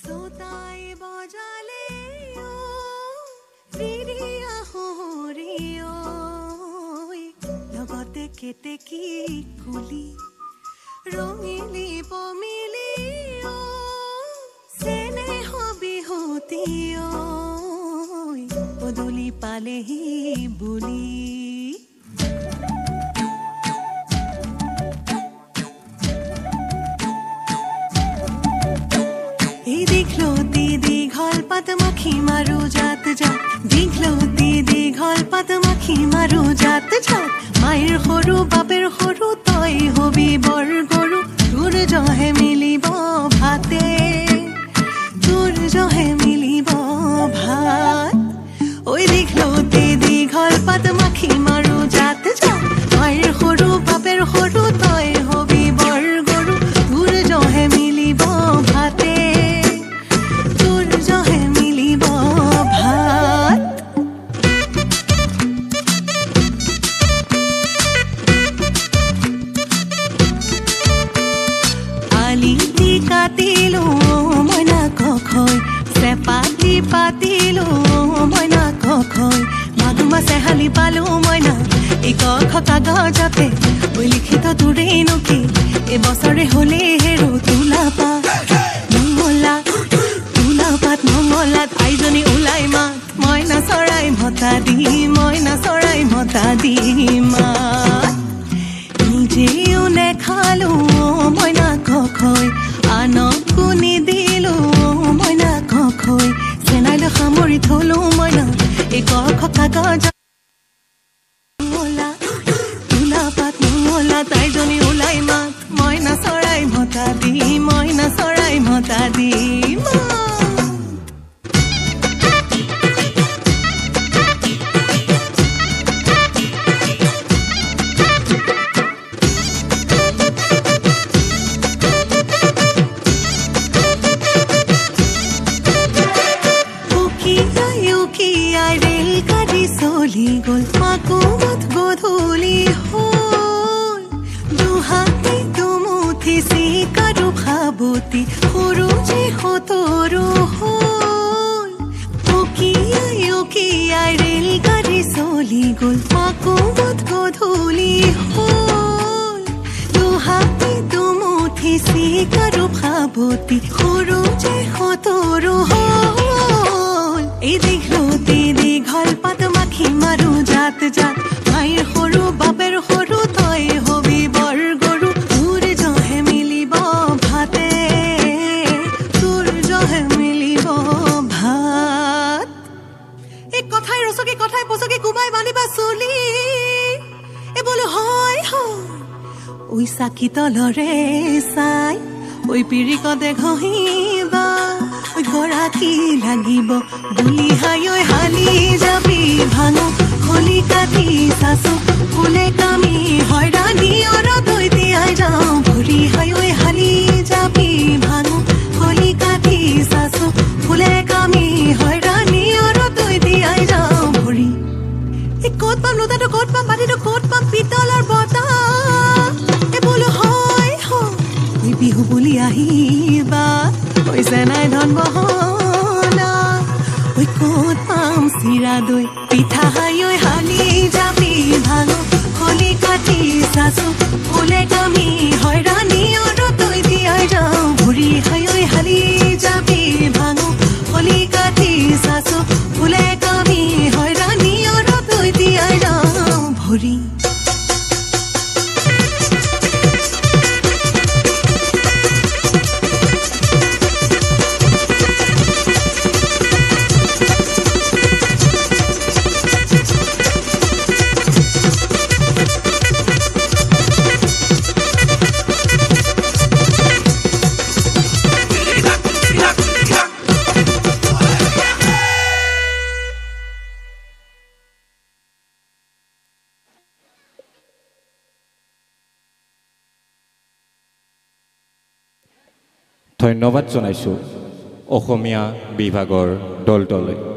সোতাই বজালে ফিৰিয়া হৰিও লগতে কেতেকী কুলি ৰঙিলি পমিলি চেনেহ বিহুতি পদূলি পালেহি বুলি দীঘলতি দীঘল পাত মাখি মাৰো জাত জাত দীঘলতি দীঘল পাত মাখি মাৰো জাত জাত মায়েৰ সৰু বাপেৰ সৰু তই হবি বৰ গৰু তোৰ জহে মিলিব ভাতে তোৰ জহে মিলিব ভাত ঐ দীঘলতি দীঘল পাত মাখি মাৰো জাত জাত মায়েৰ সৰু বাপেৰ সৰু তই হবি বৰ গৰু তোৰ জহে মিলিব ভাতে কাটিলো মইনা কখৈ চেপাতি পাতিলো মইনা কখৈ মাগুৰ মাছে হালি পালো মইনা এই কখ কাগজতে ঐ লিখিত তোৰেই নকি এবছৰে হলে হেৰো তোলা পাত মঙলাত আইজনী ওলাই মাত মইনা চৰাই মতা দি মইনা চৰাই মতা দি মাত নিজেও নেখালো মইনা কখৈ আনকো নিদিলো মইনা কখৈ চেনাইলৈ সামৰি থলো মইনা এই কখ কাগজ তোলা পাত মঙলা তাইজনী ওলাই মাত মইনা চৰাই মতা দি মইনা চৰাই মতা দি চলি গল মাকুমত গধূলি হল দুহাতে দুমুঠি চিকাৰো খাবতি সৰু যে সতৰো হল উকিয়াই ৰেল গাড়ী চলি গল মাকুমত গধূলি হল দুহাতে দুমুঠি চিকাৰো খাবতি সৰু যে সতৰো হল এই দীঘলতি দীঘল পাত মাখি মাৰো জাত জাত মায়েৰ সৰু বাপেৰ সৰু তই হবি বৰ গৰু তোৰ জহে মিলিব ভাতে তোৰ জহে মিলিব ভাত এই কথাই ৰচকি কথাই পচকি কুমাই বান্ধিবা চুলি এই বোলো হয় হয় ঐ চাকি তলৰে চাই ঐ পিৰিকতে ঘঁহিবা গৰাকী লাগিব বুলি হাই ঐ হালি যাবি ভাঙো খলি কাটি চাচো ফুলে কামি হয়ৰাণী অৰতৈ তিয়াই যাওঁ ভৰি হাই ঐ হালি যাবি ভাঙো খলি কাটি চাচো ফুলে কামি হয়ৰাণী অৰতৈ তিয়াই যাওঁ ভৰি এই ক'ত পাম লোটাটো ক'ত পাম পাতিটো ক'ত পাম পিতলৰ বঁটা এই বোলো হয় হয় বিহু বুলি আহিবা পইচা নাই ধন বহনা ঐ ক'ত পাম চিৰা দৈ পিঠা হাই ঐ হালি যাবি ভাঙো খলি কাটি চাচো ফুলে কামি হয়ৰাণী অৰতৈ তিয়াই যাওঁ ভৰি হাই ঐ হালি যাবি ভাঙো খলি কাটি চাচো ফুলে কামি হয়ৰাণী অৰতৈ তিয়াই যাওঁ ভৰি ধন্যবাদ জনাইছোঁ অসমীয়া বিভাগৰ দলটোলৈ।